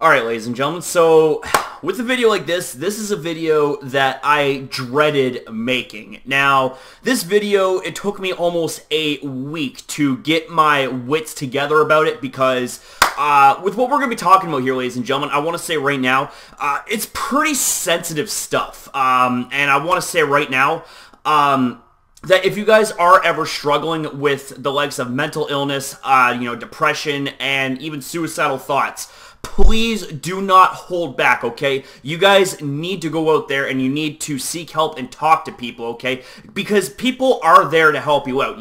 Alright, ladies and gentlemen, so with a video like this is a video that I dreaded making. Now, this video, it took me almost a week to get my wits together about it because with what we're going to be talking about here, ladies and gentlemen, I want to say right now, it's pretty sensitive stuff. And I want to say right now, that if you guys are ever struggling with the likes of mental illness, depression, and even suicidal thoughts, please do not hold back, okay? You guys need to go out there and you need to seek help and talk to people, okay? Because people are there to help you out,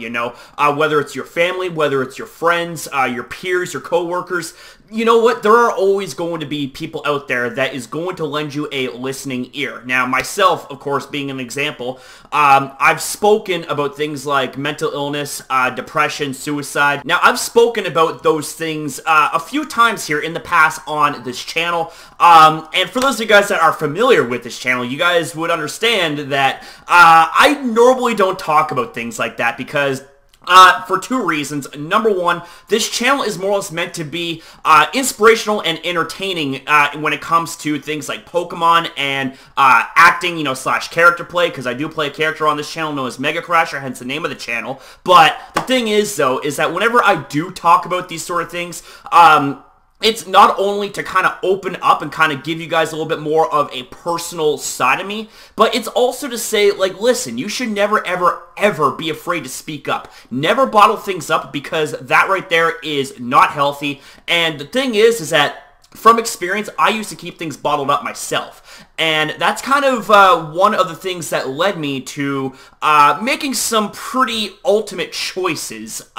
whether it's your family, whether it's your friends, your peers, your coworkers. You know what? There are always going to be people out there that is going to lend you a listening ear. Now, myself, of course, being an example, I've spoken about things like mental illness, depression, suicide. Now, I've spoken about those things a few times here in the past on this channel. And for those of you guys that are familiar with this channel, you guys would understand that I normally don't talk about things like that because for two reasons. Number one, this channel is more or less meant to be inspirational and entertaining when it comes to things like Pokemon and acting, slash character play, because I do play a character on this channel known as Mega Crasher, hence the name of the channel. But the thing is, though, is that whenever I do talk about these sort of things, it's not only to kind of open up and kind of give you guys a little bit more of a personal side of me, but it's also to say, like, listen, you should never, ever, ever be afraid to speak up. Never bottle things up because that right there is not healthy. And the thing is that from experience, I used to keep things bottled up myself. And that's kind of one of the things that led me to making some pretty ultimate choices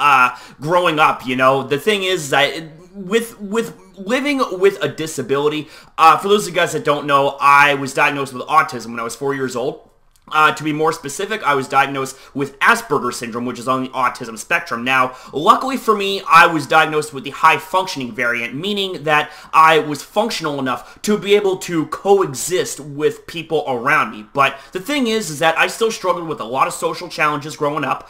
growing up, The thing is that with living with a disability, for those of you guys that don't know, I was diagnosed with autism when I was 4 years old. To be more specific, I was diagnosed with Asperger's syndrome, which is on the autism spectrum. Now, luckily for me, I was diagnosed with the high-functioning variant, meaning that I was functional enough to be able to coexist with people around me. But the thing is that I still struggled with a lot of social challenges growing up.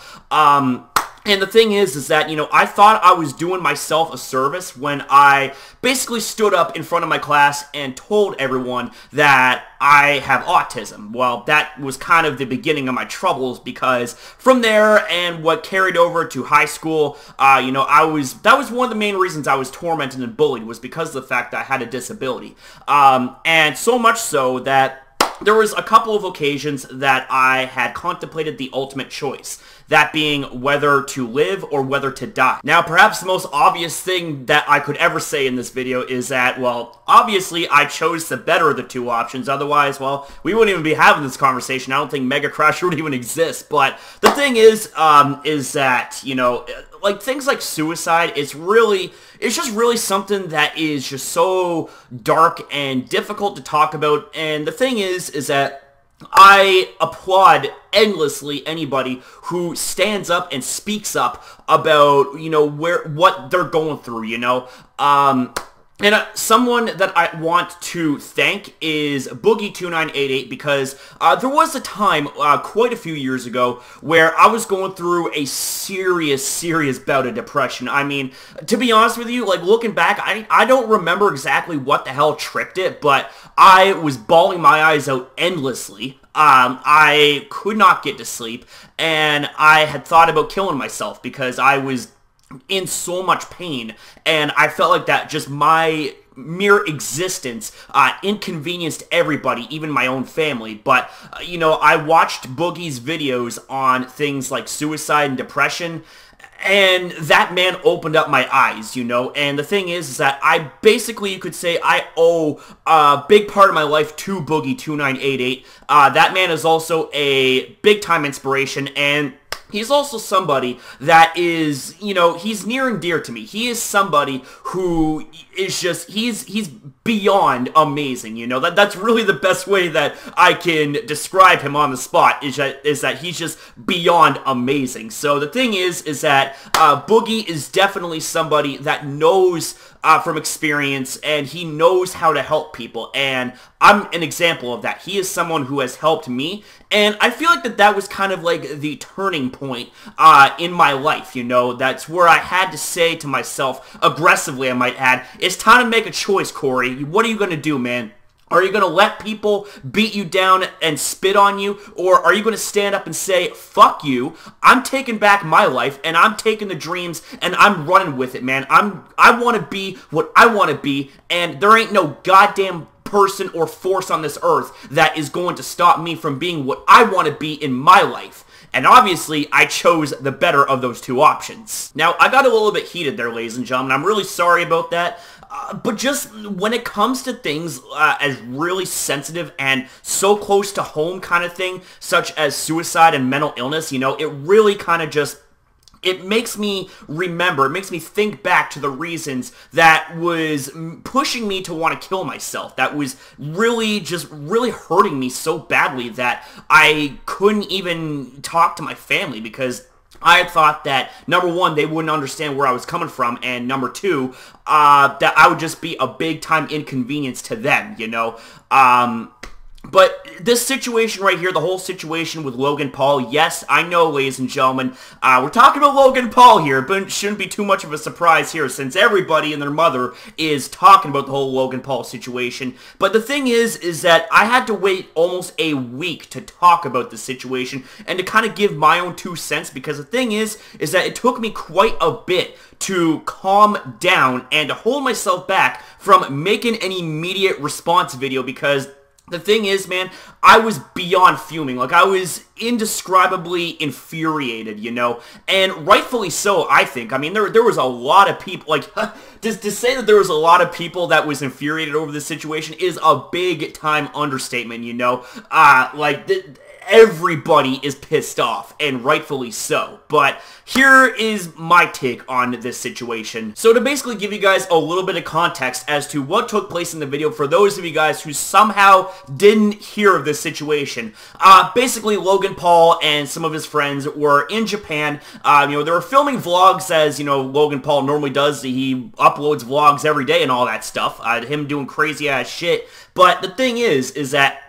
And the thing is that, I thought I was doing myself a service when I basically stood up in front of my class and told everyone that I have autism. Well, that was kind of the beginning of my troubles because from there and what carried over to high school, that was one of the main reasons I was tormented and bullied was because of the fact that I had a disability. And so much so that there was a couple of occasions that I had contemplated the ultimate choice, that being whether to live or whether to die. Now, perhaps the most obvious thing that I could ever say in this video is that, well, obviously I chose the better of the two options. Otherwise, well, we wouldn't even be having this conversation. I don't think Mega Crasher would even exist. But the thing is that, like things like suicide, it's just really something that is just so dark and difficult to talk about. And the thing is that I applaud endlessly anybody who stands up and speaks up about, what they're going through, And someone that I want to thank is Boogie2988 because there was a time quite a few years ago where I was going through a serious bout of depression. I mean, to be honest with you, like looking back, I don't remember exactly what the hell tripped it, but I was bawling my eyes out endlessly. I could not get to sleep, and I had thought about killing myself because I was in so much pain, and I felt like that just my mere existence inconvenienced everybody, even my own family. But I watched Boogie's videos on things like suicide and depression, and that man opened up my eyes, and the thing is that I basically, you could say, I owe a big part of my life to Boogie2988. That man is also a big-time inspiration, and he's also somebody that is, he's near and dear to me. He is somebody who is just, he's beyond amazing, That's really the best way that I can describe him on the spot, is that he's just beyond amazing. So the thing is that Boogie is definitely somebody that knows from experience, and he knows how to help people, and I'm an example of that. He is someone who has helped me, and I feel like that was kind of like the turning point in my life, you know. That's where I had to say to myself, aggressively I might add, it's time to make a choice, Corey. What are you going to do, man? Are you going to let people beat you down and spit on you? Or are you going to stand up and say, fuck you, I'm taking back my life, and I'm taking the dreams, and I'm running with it, man. I want to be what I want to be, and there ain't no goddamn person or force on this earth that is going to stop me from being what I want to be in my life. And obviously, I chose the better of those two options. Now, I got a little bit heated there, ladies and gentlemen. I'm really sorry about that. But just when it comes to things as really sensitive and so close to home kind of thing, such as suicide and mental illness, you know, it really kind of just... it makes me remember, it makes me think back to the reasons that was pushing me to want to kill myself. That was really hurting me so badly that I couldn't even talk to my family because I had thought that, number one, they wouldn't understand where I was coming from, and number two, that I would just be a big-time inconvenience to them, you know? But this situation right here, the whole situation with Logan Paul, yes, I know, ladies and gentlemen, we're talking about Logan Paul here, but it shouldn't be too much of a surprise here since everybody and their mother is talking about the whole Logan Paul situation. But the thing is that I had to wait almost a week to talk about the situation and to kind of give my own 2 cents, because the thing is that it took me quite a bit to calm down and to hold myself back from making an immediate response video, because the thing is, man, I was beyond fuming. Like, I was indescribably infuriated, you know? And rightfully so, I think. I mean, there was a lot of people, like, to say that there was a lot of people that was infuriated over this situation is a big-time understatement, you know? Everybody is pissed off, and rightfully so. But here is my take on this situation. So to basically give you guys a little bit of context as to what took place in the video, for those of you guys who somehow didn't hear of this situation, basically Logan Paul and some of his friends were in Japan. You know, they were filming vlogs, as, you know, Logan Paul normally does. He uploads vlogs every day and all that stuff. Him doing crazy ass shit. But the thing is that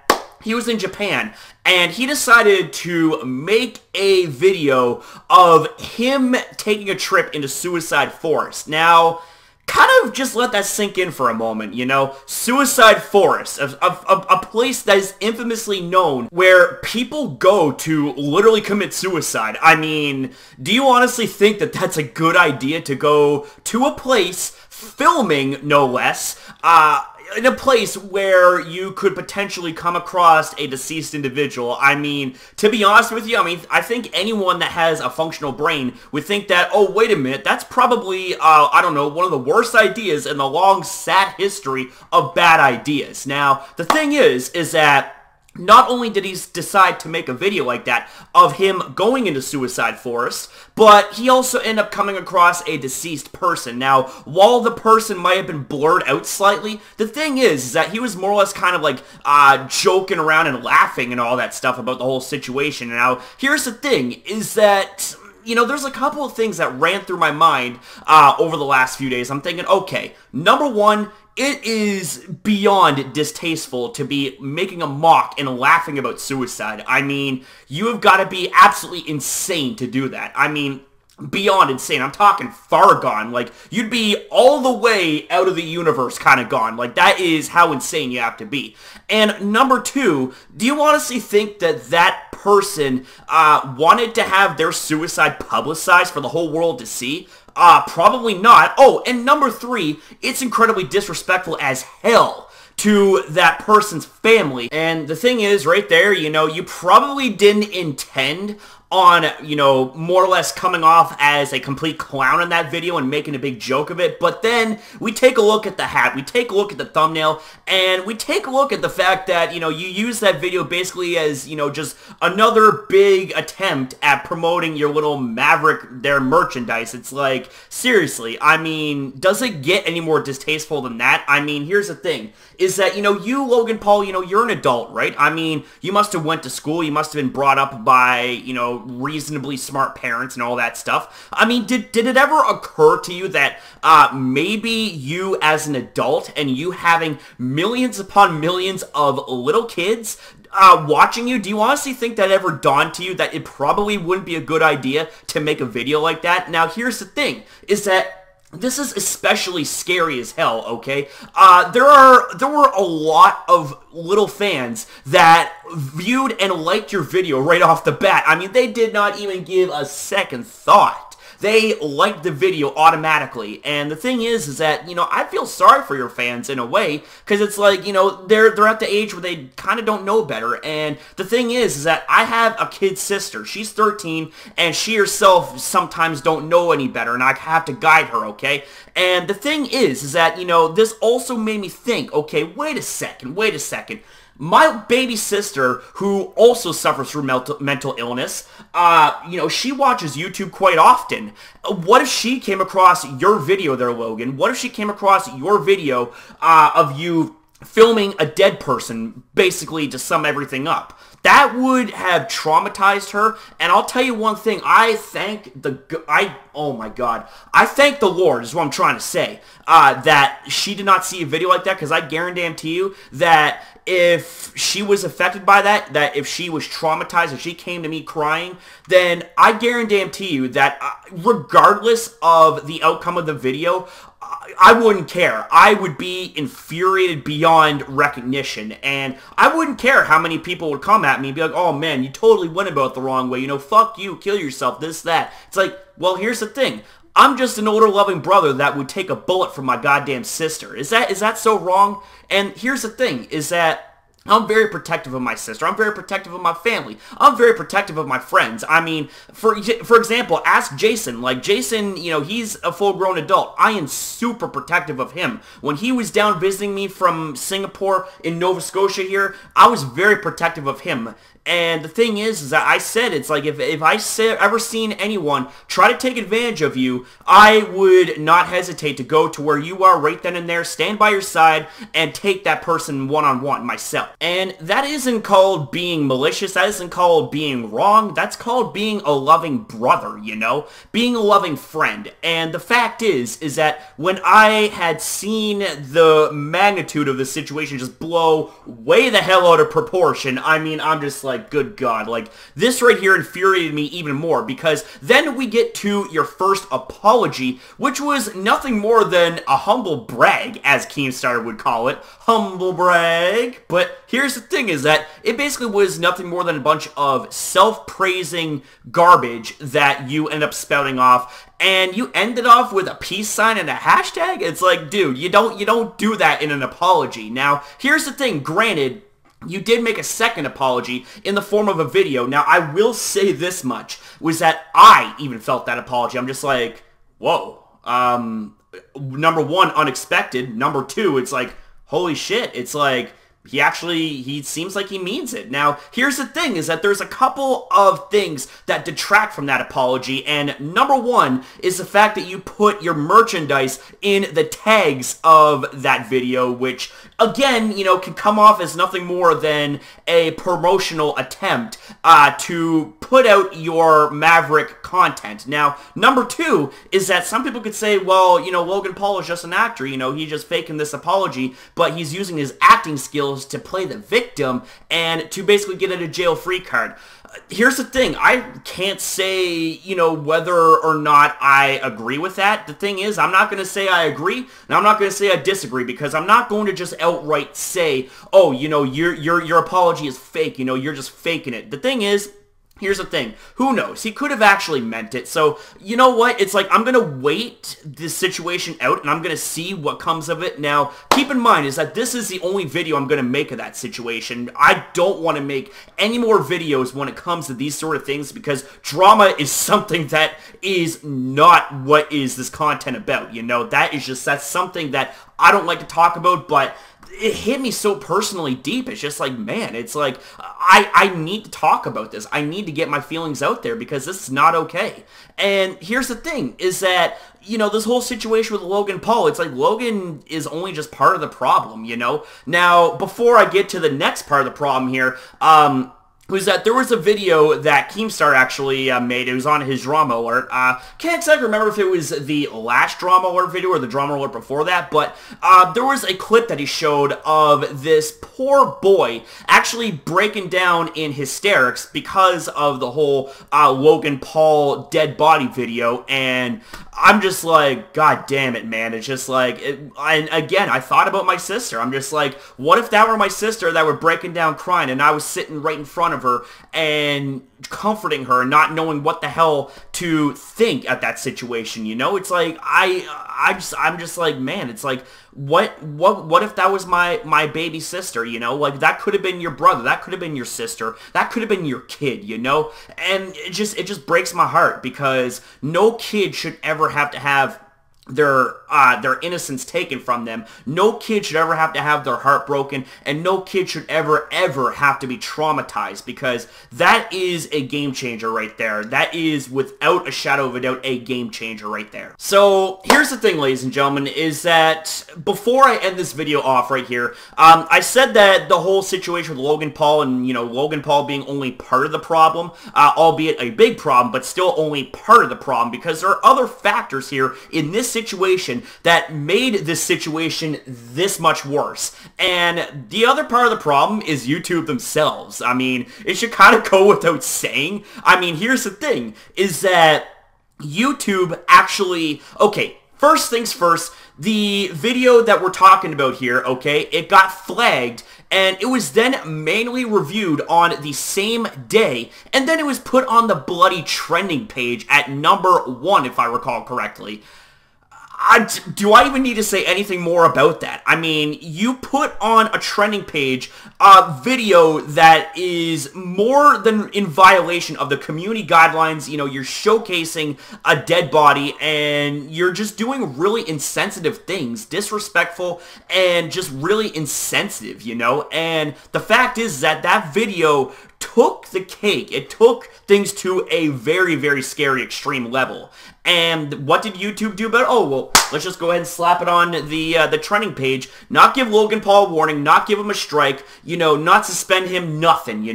he was in Japan, and he decided to make a video of him taking a trip into Suicide Forest. Now, kind of just let that sink in for a moment, you know? Suicide Forest, a place that is infamously known where people go to literally commit suicide. I mean, do you honestly think that that's a good idea to go to a place, filming no less, in a place where you could potentially come across a deceased individual? I mean, to be honest with you, I think anyone that has a functional brain would think that, oh, wait a minute, that's probably, I don't know, one of the worst ideas in the long, sad history of bad ideas. Now, the thing is that not only did he decide to make a video like that of him going into Suicide Forest, but he also ended up coming across a deceased person. Now, while the person might have been blurred out slightly, the thing is that he was more or less kind of like joking around and laughing and all that stuff about the whole situation. Now, here's the thing, is that, you know, there's a couple of things that ran through my mind over the last few days. I'm thinking, okay, number one, it is beyond distasteful to be making a mock and laughing about suicide. I mean, you have got to be absolutely insane to do that. I mean, beyond insane. I'm talking far gone. Like, you'd be all the way out of the universe kind of gone. Like, that is how insane you have to be. And number two, do you honestly think that that person wanted to have their suicide publicized for the whole world to see? Probably not. Oh, and number three, it's incredibly disrespectful as hell to that person's family. And the thing is, right there, you know, you probably didn't intend on, you know, more or less coming off as a complete clown in that video and making a big joke of it. But then we take a look at the hat, we take a look at the thumbnail, and we take a look at the fact that, you know, you use that video basically as, you know, just another big attempt at promoting your little Maverick, their merchandise. It's like, seriously, I mean, does it get any more distasteful than that? I mean, here's the thing, is that, you know, you, Logan Paul, you know, you're an adult, right? I mean, you must have went to school, you must have been brought up by, you know, reasonably smart parents and all that stuff. I mean, did it ever occur to you that maybe you as an adult and you having millions upon millions of little kids watching you, do you honestly think that ever dawned to you that it probably wouldn't be a good idea to make a video like that? Now, here's the thing, is that this is especially scary as hell, okay? There were a lot of little fans that viewed and liked your video right off the bat. I mean, they did not even give a second thought. They liked the video automatically, and the thing is that, I feel sorry for your fans in a way, because it's like, they're at the age where they kind of don't know better, and the thing is that I have a kid sister. She's 13, and she herself sometimes don't know any better, and I have to guide her, okay? And the thing is that, this also made me think, okay, wait a second. My baby sister, who also suffers from mental illness, she watches YouTube quite often. What if she came across your video there, Logan? What if she came across your video of you filming a dead person, basically to sum everything up? That would have traumatized her, and I'll tell you one thing, I thank the Lord, is what I'm trying to say, that she did not see a video like that, because I guarantee you that if she was affected by that if she was traumatized, if she came to me crying, then I guarantee you that regardless of the outcome of the video, I wouldn't care. I would be infuriated beyond recognition, and I wouldn't care how many people would come at me and be like, oh man, you totally went about it the wrong way, fuck you, kill yourself, this, that. It's like, well, here's the thing. I'm just an older loving brother that would take a bullet from my goddamn sister. Is that so wrong? And here's the thing, is that I'm very protective of my sister. I'm very protective of my family. I'm very protective of my friends. I mean, for example, ask Jason. Like, Jason, he's a full-grown adult. I am super protective of him. When he was down visiting me from Singapore in Nova Scotia here, I was very protective of him. And the thing is that I said, it's like, if I ever seen anyone try to take advantage of you, I would not hesitate to go to where you are right then and there, stand by your side, and take that person one-on-one myself. And that isn't called being malicious, that isn't called being wrong, that's called being a loving brother, being a loving friend. And the fact is that when I had seen the magnitude of the situation just blow way the hell out of proportion, I mean, I'm just like, good God, like, this right here infuriated me even more, because then we get to your first apology, which was nothing more than a humble brag, as Keemstar would call it. Humble brag. But here's the thing, is that it basically was nothing more than a bunch of self-praising garbage that you end up spouting off, and you ended off with a peace sign and a hashtag? It's like, dude, you don't do that in an apology. Now, here's the thing, granted, you did make a second apology in the form of a video. Now, I will say this much, was that I even felt that apology. I'm just like, whoa. Number one, unexpected. Number two, it's like, holy shit. It's like, he seems like he means it. Now, here's the thing, is that there's a couple of things that detract from that apology, and number one is the fact that you put your merchandise in the tags of that video, which, again, can come off as nothing more than a promotional attempt to put out your Maverick content. Now, number two is that some people could say, well, Logan Paul is just an actor, he's just faking this apology, but he's using his acting skills to play the victim and to basically get a jail-free card. Here's the thing, I can't say, whether or not I agree with that. The thing is, I'm not going to say I agree, and I'm not going to say I disagree, because I'm not going to just outright say, oh, your apology is fake, you're just faking it. The thing is, here's the thing, who knows? He could have actually meant it, so you know what? It's like, I'm going to wait this situation out, and I'm going to see what comes of it. Now, keep in mind, is that this is the only video I'm going to make of that situation. I don't want to make any more videos when it comes to these sort of things, because drama is something that is not what is this content about, that's something that I don't like to talk about, but it hit me so personally deep. It's just like, man, it's like, I need to talk about this. I need to get my feelings out there, because this is not okay. And here's the thing, is that, this whole situation with Logan Paul, it's like Logan is only just part of the problem, Now, before I get to the next part of the problem here, was that there was a video that Keemstar actually made. It was on his drama alert. Can't exactly remember if it was the last drama alert video or the drama alert before that, but there was a clip that he showed of this poor boy actually breaking down in hysterics because of the whole Logan Paul dead body video, and I'm just like, God damn it, man. It's just like, and again, I thought about my sister. I'm just like, what if that were my sister that were breaking down crying and I was sitting right in front of her and comforting her and not knowing what the hell to think at that situation, you know? It's like, I'm just like, man, it's like, what if that was my baby sister, you know? Like, that could have been your brother, that could have been your sister, that could have been your kid, you know? And it just breaks my heart, because no kid should ever have to have their innocence taken from them. No kid should ever have to have their heart broken, and no kid should ever have to be traumatized, because that is a game changer right there. That is, without a shadow of a doubt, a game changer right there. So here's the thing, ladies and gentlemen, is that before I end this video off right here, I said that the whole situation with Logan Paul, and Logan Paul being only part of the problem, albeit a big problem, but still only part of the problem, because there are other factors here in this situation that made this situation this much worse. And the other part of the problem is YouTube themselves. I mean, it should kind of go without saying. I mean, here's the thing, is that YouTube actually, okay, first things first, the video that we're talking about here, okay, it got flagged, and it was then manually reviewed on the same day, and then it was put on the bloody trending page at #1, if I recall correctly. Do I even need to say anything more about that? I mean, you put on a trending page a video that is more than in violation of the community guidelines. You're showcasing a dead body, and you're just doing really insensitive things, disrespectful, and just really insensitive, And the fact is that that video took the cake. It took things to a very, very scary extreme level. And what did YouTube do about it? Oh, well, let's just go ahead and slap it on the trending page, not give Logan Paul a warning, not give him a strike, not suspend him, nothing,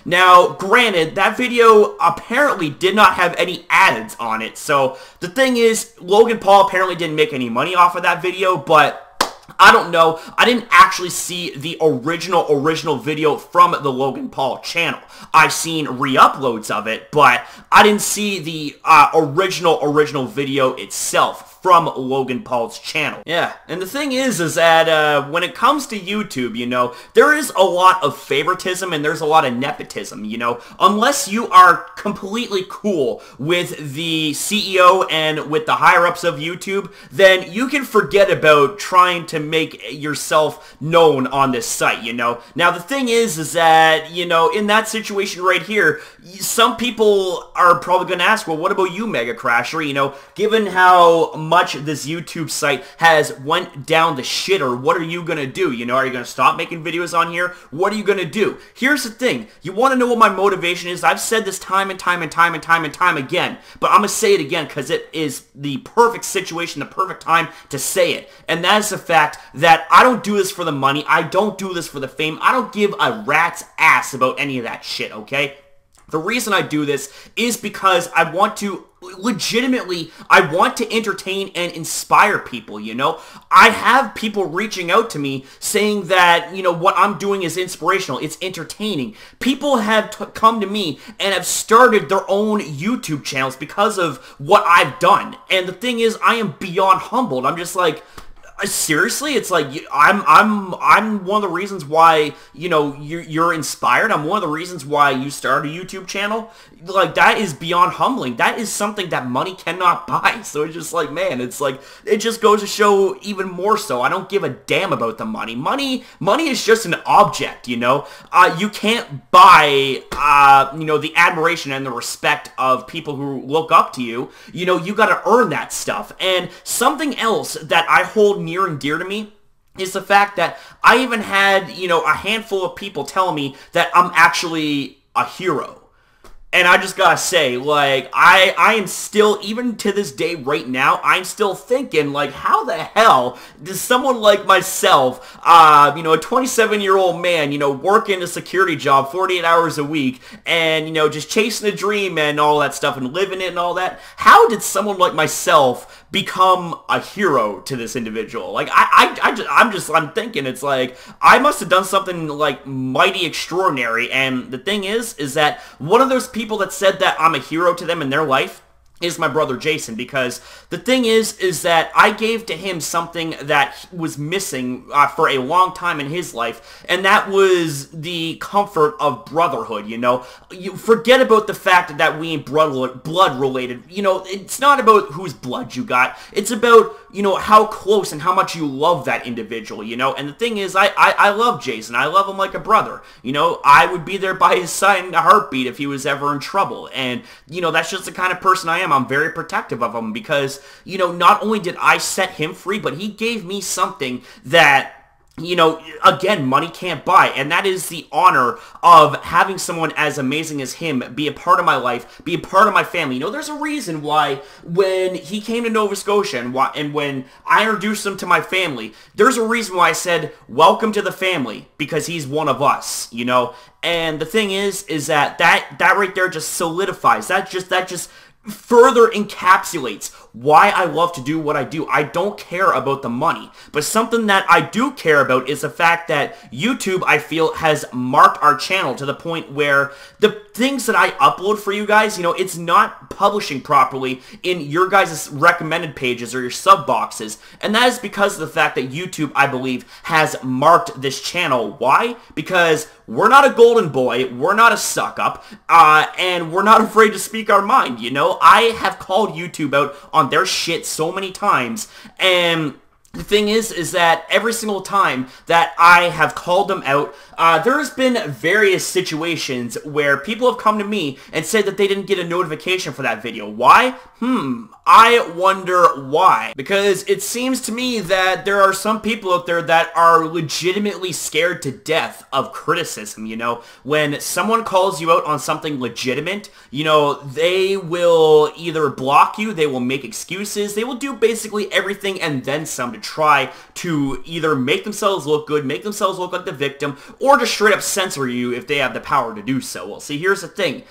Now, granted, that video apparently did not have any ads on it, so the thing is, Logan Paul apparently didn't make any money off of that video, but I don't know. I didn't actually see the original video from the Logan Paul channel. I've seen re-uploads of it, but I didn't see the original video itself from Logan Paul's channel. Yeah, and the thing is that when it comes to YouTube, there is a lot of favoritism and there's a lot of nepotism, Unless you are completely cool with the CEO and with the higher-ups of YouTube, then you can forget about trying to make yourself known on this site, Now, the thing is that, in that situation right here, some people are probably going to ask, well, what about you, Mega Crasher? Given how much this YouTube site has went down the shitter, what are you going to do? Are you going to stop making videos on here? What are you going to do? Here's the thing. You want to know what my motivation is? I've said this time and time again, but I'm going to say it again because it is the perfect situation, the perfect time to say it. And that is the fact that I don't do this for the money. I don't do this for the fame. I don't give a rat's ass about any of that shit, okay? The reason I do this is because I want to legitimately, I want to entertain and inspire people, I have people reaching out to me saying that, what I'm doing is inspirational, it's entertaining. People have come to me and have started their own YouTube channels because of what I've done. And the thing is, I am beyond humbled. I'm just like, seriously, it's like I'm one of the reasons why you're inspired. I'm one of the reasons why you started a YouTube channel. Like, that is beyond humbling. That is something that money cannot buy. So it's just like, man, it's like, it just goes to show even more so. I don't give a damn about the money. Money is just an object. You can't buy the admiration and the respect of people who look up to you. You got to earn that stuff. And something else that I hold near and dear to me is the fact that I even had, a handful of people tell me that I'm actually a hero. And I just gotta say, like, I am still, even to this day right now, I'm still thinking, like, how the hell does someone like myself, you know, a 27-year-old man, you know, working a security job 48 hours a week, and, you know, just chasing a dream and all that stuff and living it and all that, how did someone like myself become a hero to this individual? Like, I'm thinking, it's like, I must have done something, like, mighty extraordinary, and the thing is that one of those people that said that I'm a hero to them in their life is my brother Jason, because the thing is that I gave to him something that was missing for a long time in his life, and that was the comfort of brotherhood, you know? You forget about the fact that we ain't blood related. You know, it's not about whose blood you got. It's about, you know, how close and how much you love that individual, you know? And the thing is, I love Jason. I love him like a brother, you know? I would be there by his side in a heartbeat if he was ever in trouble, and, you know, that's just the kind of person I am. I'm very protective of him because, you know, not only did I set him free, but he gave me something that, you know, again, money can't buy, and that is the honor of having someone as amazing as him be a part of my life, be a part of my family. You know, there's a reason why when he came to Nova Scotia and when I introduced him to my family, there's a reason why I said, welcome to the family, because he's one of us, you know? And the thing is that right there just solidifies, that just further encapsulates why I love to do what I do. I don't care about the money, but something that I do care about is the fact that YouTube, I feel, has marked our channel to the point where the things that I upload for you guys, you know, it's not publishing properly in your guys' recommended pages or your sub boxes, and that is because of the fact that YouTube, I believe, has marked this channel. Why? Because we're not a golden boy, we're not a suck-up, and we're not afraid to speak our mind, you know? I have called YouTube out on their shit so many times, and the thing is that every single time that I have called them out, there's been various situations where people have come to me and said that they didn't get a notification for that video. Why? I wonder why. Because it seems to me that there are some people out there that are legitimately scared to death of criticism, you know? When someone calls you out on something legitimate, you know, they will either block you, they will make excuses, they will do basically everything and then some to try to either make themselves look good, make themselves look like the victim, or just straight up censor you if they have the power to do so. Well, see, here's the thing,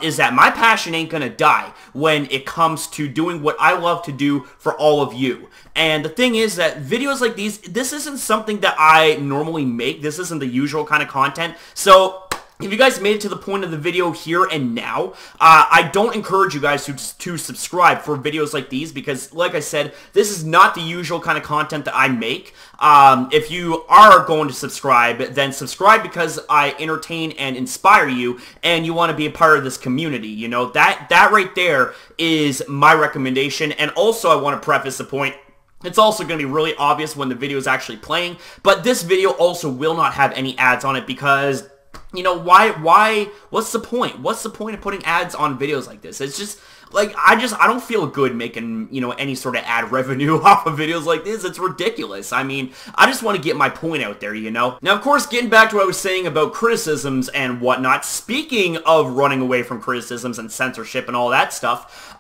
is that my passion ain't gonna die when it comes to doing what I love to do for all of you. And the thing is that videos like these, this isn't something that I normally make. This isn't the usual kind of content. So if you guys made it to the point of the video here and now, I don't encourage you guys to subscribe for videos like these because, like I said, this is not the usual kind of content that I make. If you are going to subscribe, then subscribe because I entertain and inspire you, and you want to be a part of this community. You know, that right there is my recommendation. And also, I want to preface the point, it's also going to be really obvious when the video is actually playing, but this video also will not have any ads on it because, you know, why, what's the point? What's the point of putting ads on videos like this? It's just, like, I don't feel good making, you know, any sort of ad revenue off of videos like this. It's ridiculous. I mean, I just want to get my point out there, you know? Now, of course, getting back to what I was saying about criticisms and whatnot, speaking of running away from criticisms and censorship and all that stuff,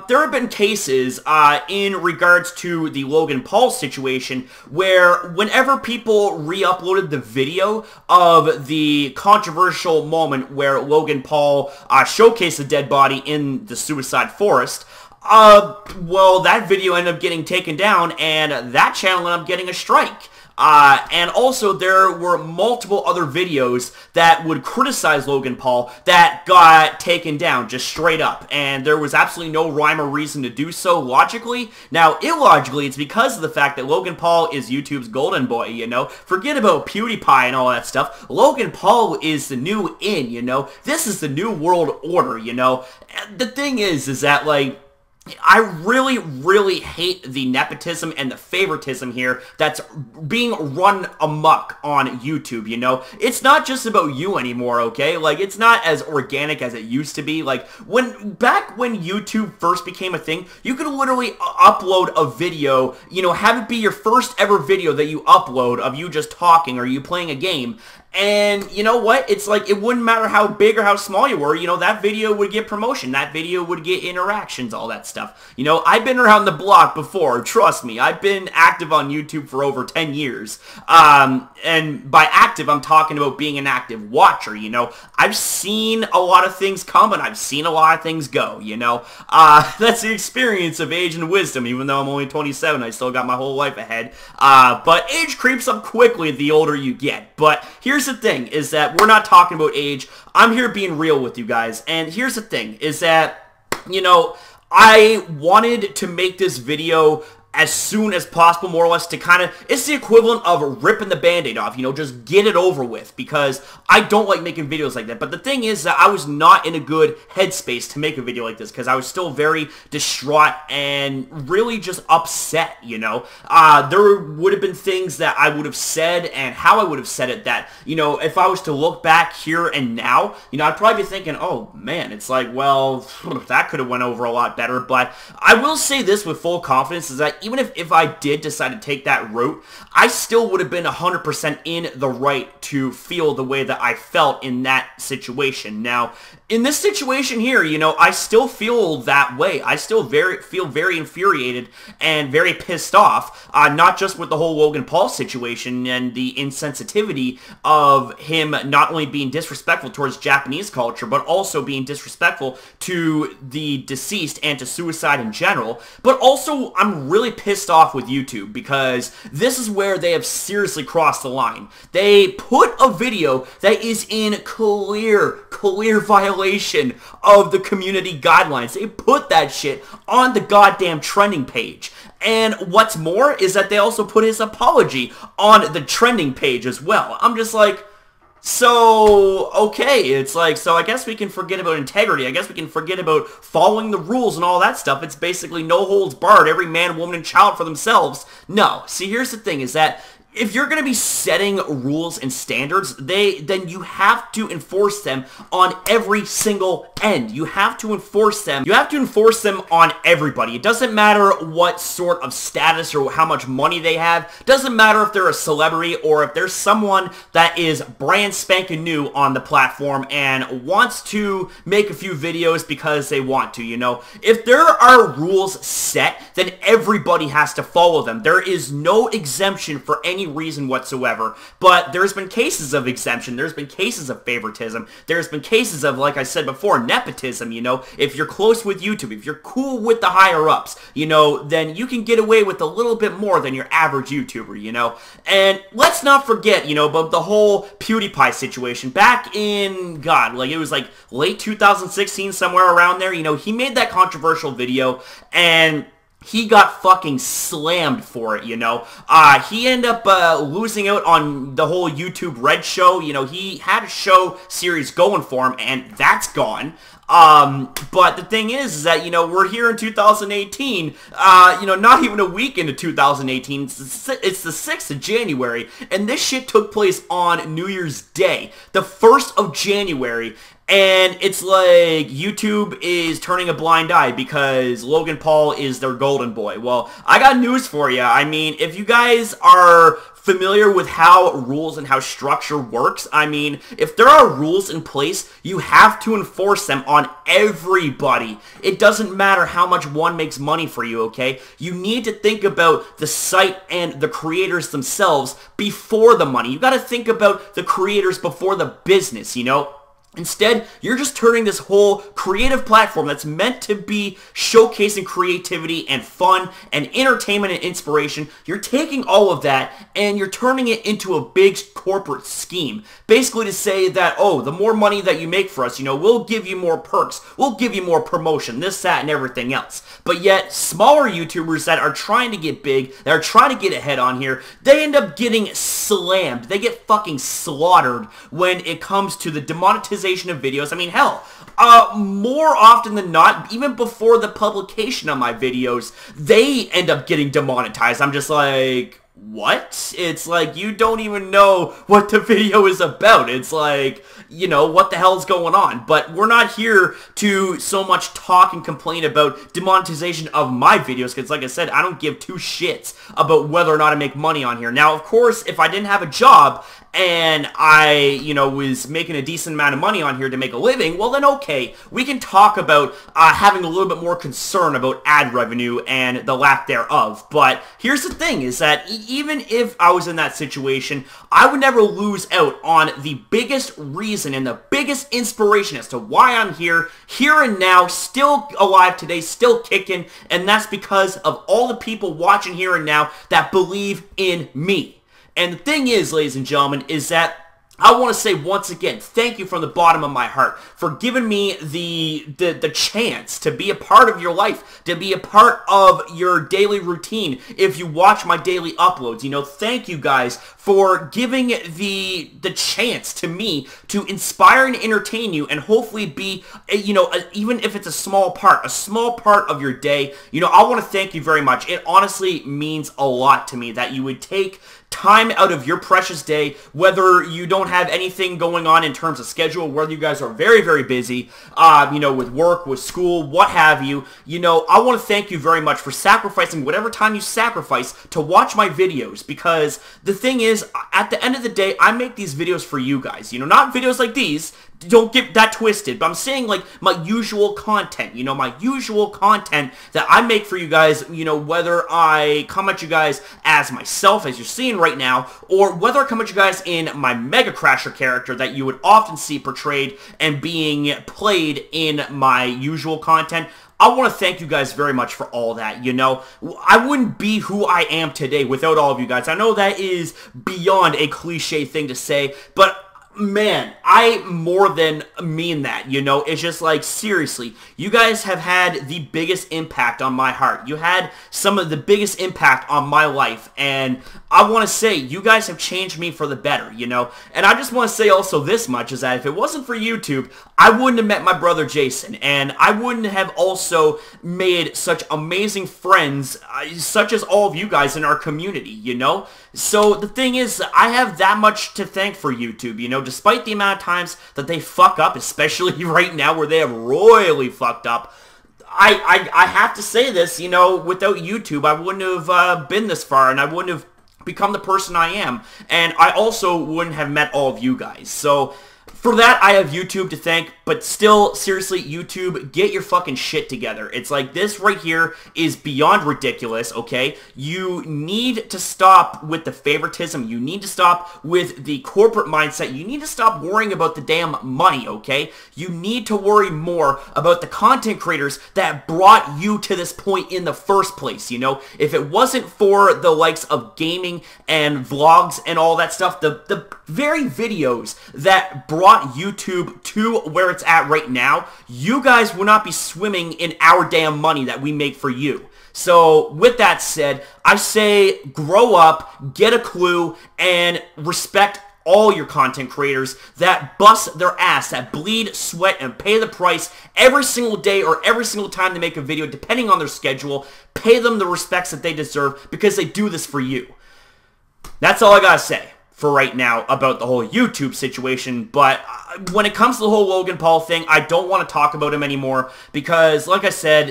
there have been cases in regards to the Logan Paul situation where whenever people re-uploaded the video of the controversial moment where Logan Paul showcased the dead body in the suicide forest, well, that video ended up getting taken down, and that channel ended up getting a strike. And also, there were multiple other videos that would criticize Logan Paul that got taken down, just straight up. And there was absolutely no rhyme or reason to do so logically. Now, illogically, it's because of the fact that Logan Paul is YouTube's golden boy, you know? Forget about PewDiePie and all that stuff. Logan Paul is the new in, you know? This is the new world order, you know? And the thing is that, like, I really, really hate the nepotism and the favoritism here that's being run amok on YouTube, you know? It's not just about you anymore, okay? Like, it's not as organic as it used to be. Like, back when YouTube first became a thing, you could literally upload a video, you know, have it be your first ever video that you upload of you just talking or you playing a game, And you know what? It's like, it wouldn't matter how big or how small you were, you know, that video would get promotion, that video would get interactions, all that stuff. You know, I've been around the block before, trust me. I've been active on YouTube for over 10 years. And by active, I'm talking about being an active watcher, you know. I've seen a lot of things come and I've seen a lot of things go, you know. That's the experience of age and wisdom. Even though I'm only 27, I still got my whole life ahead. But age creeps up quickly the older you get. But here's the thing, is that we're not talking about age. I'm here being real with you guys. And here's the thing, is that, you know, I wanted to make this video as soon as possible, more or less, to kind of, it's the equivalent of ripping the band-aid off, you know, just get it over with, because I don't like making videos like that. But the thing is that I was not in a good headspace to make a video like this, because I was still very distraught and really just upset, you know. There would have been things that I would have said and how I would have said it that, you know, if I was to look back here and now, you know, I'd probably be thinking, oh man, it's like, well, that could have went over a lot better. But I will say this with full confidence, is that even if I did decide to take that route, I still would have been 100% in the right to feel the way that I felt in that situation. Now, in this situation here, you know, I still feel that way. I still feel very infuriated and very pissed off, not just with the whole Logan Paul situation and the insensitivity of him not only being disrespectful towards Japanese culture, but also being disrespectful to the deceased and to suicide in general. But also, I'm really pissed off with YouTube, because this is where they have seriously crossed the line. They put a video that is in clear violation of the community guidelines. They put that shit on the goddamn trending page. And what's more is that they also put his apology on the trending page as well. I'm just like, so, okay, it's like, so I guess we can forget about integrity. I guess we can forget about following the rules and all that stuff. It's basically no holds barred, every man, woman, and child for themselves. No, see, here's the thing, is that if you're going to be setting rules and standards, then you have to enforce them on every single end. You have to enforce them. You have to enforce them on everybody. It doesn't matter what sort of status or how much money they have. It doesn't matter if they're a celebrity or if there's someone that is brand spanking new on the platform and wants to make a few videos because they want to, you know. If there are rules set, then everybody has to follow them. There is no exemption for any reason whatsoever. But there's been cases of exemption, there's been cases of favoritism, there's been cases of, like I said before, nepotism, you know. If you're close with YouTube, if you're cool with the higher ups, you know, then you can get away with a little bit more than your average YouTuber, you know. And let's not forget, you know, about the whole PewDiePie situation back in, God, like it was like late 2016, somewhere around there, you know. He made that controversial video and he got fucking slammed for it, you know. He ended up losing out on the whole YouTube Red show. You know, he had a show series going for him, and that's gone. But the thing is that, you know, we're here in 2018, you know, not even a week into 2018, it's the 6th of January, and this shit took place on New Year's Day, the 1st of January, and it's like YouTube is turning a blind eye because Logan Paul is their golden boy. Well, I got news for you. I mean, if you guys are familiar with how rules and how structure works, I mean, if there are rules in place, you have to enforce them on everybody. It doesn't matter how much one makes money for you, okay? You need to think about the site and the creators themselves before the money. You got to think about the creators before the business, you know? Instead, you're just turning this whole creative platform that's meant to be showcasing creativity and fun and entertainment and inspiration. You're taking all of that and you're turning it into a big corporate scheme. Basically to say that, oh, the more money that you make for us, you know, we'll give you more perks. We'll give you more promotion, this, that, and everything else. But yet, smaller YouTubers that are trying to get big, that are trying to get ahead on here, they end up getting slammed. They get fucking slaughtered when it comes to the demonetization of videos. I mean, hell, more often than not, even before the publication of my videos, they end up getting demonetized. I'm just like, what? It's like, you don't even know what the video is about. It's like, you know, what the hell's going on? But we're not here to so much talk and complain about demonetization of my videos, because like I said, I don't give two shits about whether or not I make money on here. Now, of course, if I didn't have a job and I, was making a decent amount of money on here to make a living, well then okay, we can talk about having a little bit more concern about ad revenue and the lack thereof. But here's the thing, is that even if I was in that situation, I would never lose out on the biggest reason and the biggest inspiration as to why I'm here and now, still alive today, still kicking, and that's because of all the people watching here and now that believe in me. And the thing is, ladies and gentlemen, is that I want to say once again, thank you from the bottom of my heart for giving me the chance to be a part of your life, to be a part of your daily routine if you watch my daily uploads. Thank you guys for giving the chance to me to inspire and entertain you, and hopefully be, even if it's a small part of your day. I want to thank you very much. It honestly means a lot to me that you would take time out of your precious day, whether you don't have anything going on in terms of schedule, whether you guys are very, very busy, with work, with school, what have you. I want to thank you very much for sacrificing whatever time you sacrifice to watch my videos, because the thing is, at the end of the day, I make these videos for you guys. Not videos like these. Don't get that twisted, but I'm saying like my usual content, my usual content that I make for you guys, whether I come at you guys as myself, as you're seeing right now, or whether I come at you guys in my Mega Crasher character that you would often see portrayed and being played in my usual content. I want to thank you guys very much for all that, I wouldn't be who I am today without all of you guys. I know that is beyond a cliche thing to say, but man, I more than mean that, It's just like, seriously, you guys have had the biggest impact on my heart. You had some of the biggest impact on my life, and I want to say, you guys have changed me for the better, And I just want to say also this much, is that if it wasn't for YouTube, I wouldn't have met my brother Jason, and I wouldn't have also made such amazing friends, such as all of you guys in our community, So the thing is, I have that much to thank for YouTube, despite the amount of times that they fuck up, especially right now where they have royally fucked up. I have to say this, without YouTube, I wouldn't have been this far, and I wouldn't have become the person I am, and I also wouldn't have met all of you guys. So for that, I have YouTube to thank, but still, seriously, YouTube, get your fucking shit together. It's like, this right here is beyond ridiculous, okay? You need to stop with the favoritism. You need to stop with the corporate mindset. You need to stop worrying about the damn money, okay? You need to worry more about the content creators that brought you to this point in the first place, If it wasn't for the likes of gaming and vlogs and all that stuff, the very videos that brought YouTube to where it's at right now, you guys will not be swimming in our damn money that we make for you. So with that said, I say grow up, get a clue, and respect all your content creators that bust their ass, that bleed, sweat, and pay the price every single day or every single time they make a video, depending on their schedule. Pay them the respects that they deserve, because they do this for you. That's all I gotta say for right now about the whole YouTube situation. But when it comes to the whole Logan Paul thing, I don't want to talk about him anymore, because like I said,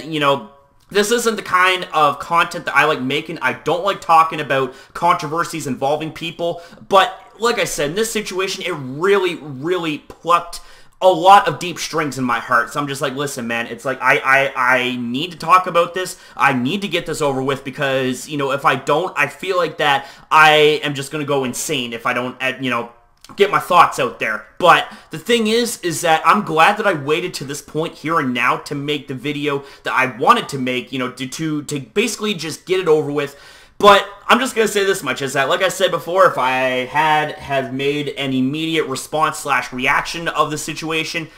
this isn't the kind of content that I like making. I don't like talking about controversies involving people, but like I said, in this situation, it really, really plucked a lot of deep strings in my heart. So I'm just like, listen, man, it's like, I need to talk about this. I need to get this over with, because, if I don't, I feel like that I am just going to go insane if I don't, get my thoughts out there. But the thing is that I'm glad that I waited to this point here and now to make the video that I wanted to make, to basically just get it over with. But I'm just going to say this much, is that, like I said before, if I have made an immediate response / reaction of the situation,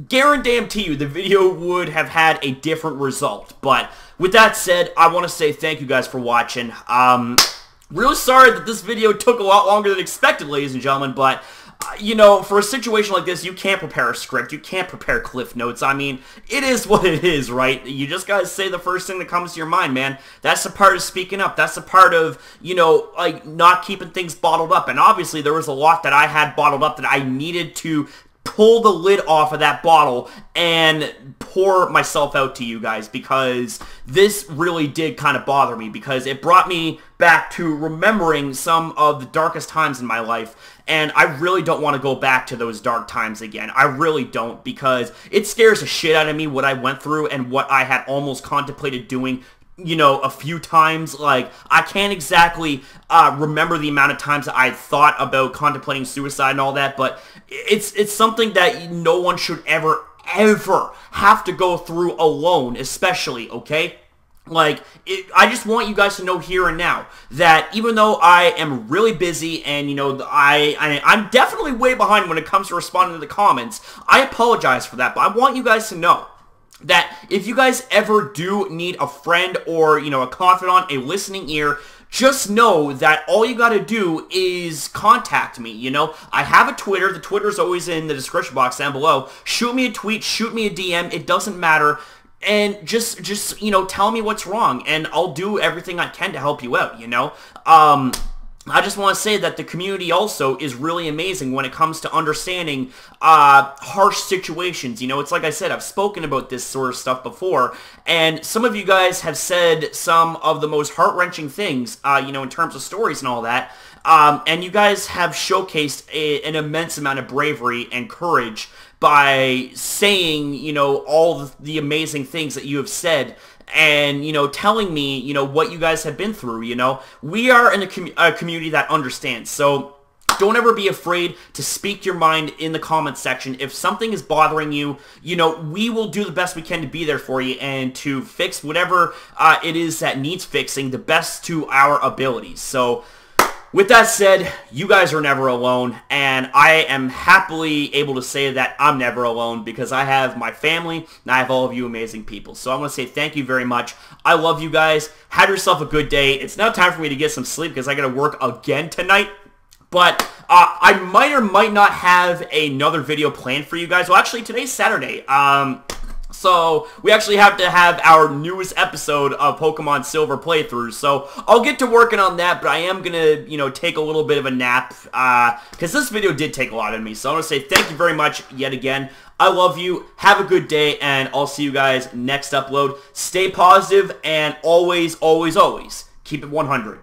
guarantee you the video would have had a different result. But with that said, I want to say thank you guys for watching. Really sorry that this video took a lot longer than expected, ladies and gentlemen, but for a situation like this, you can't prepare a script. You can't prepare cliff notes. I mean, it is what it is, right? You just gotta say the first thing that comes to your mind, man. That's the part of speaking up. That's the part of, like, not keeping things bottled up. And obviously, there was a lot that I had bottled up that I needed to pull the lid off of that bottle and pour myself out to you guys, because this really did kind of bother me, because it brought me back to remembering some of the darkest times in my life, and I really don't want to go back to those dark times again. I really don't, because it scares the shit out of me what I went through and what I had almost contemplated doing, you know, a few times. Like, I can't exactly remember the amount of times that I thought about contemplating suicide and all that, but it's something that no one should ever have to go through alone, especially, okay? Like, I just want you guys to know here and now that even though I am really busy and, you know, I'm definitely way behind when it comes to responding to the comments, I apologize for that, but I want you guys to know that if you guys ever do need a friend or, you know, a confidant, a listening ear, just know that all you gotta do is contact me, you know? I have a Twitter. The Twitter's always in the description box down below. Shoot me a tweet, shoot me a DM, it doesn't matter. And just you know, tell me what's wrong, and I'll do everything I can to help you out, you know? I just want to say that the community also is really amazing when it comes to understanding harsh situations. You know, it's like I said, I've spoken about this sort of stuff before, and some of you guys have said some of the most heart-wrenching things, you know, in terms of stories and all that. And you guys have showcased an immense amount of bravery and courage by saying, you know, all the amazing things that you have said, and, you know, telling me, you know, what you guys have been through, you know. We are in a community that understands, so don't ever be afraid to speak your mind in the comments section. If something is bothering you, you know, we will do the best we can to be there for you and to fix whatever it is that needs fixing the best to our abilities. So, with that said, you guys are never alone, and I am happily able to say that I'm never alone, because I have my family, and I have all of you amazing people. So I want to say thank you very much. I love you guys. Have yourself a good day. It's now time for me to get some sleep, because I got to work again tonight. But I might or might not have another video planned for you guys. Well, actually, today's Saturday. So, we actually have to have our newest episode of Pokemon Silver playthrough, so I'll get to working on that, but I am gonna, you know, take a little bit of a nap, because this video did take a lot of me, so I want to say thank you very much yet again. I love you, have a good day, and I'll see you guys next upload. Stay positive, and always, always, always keep it 100.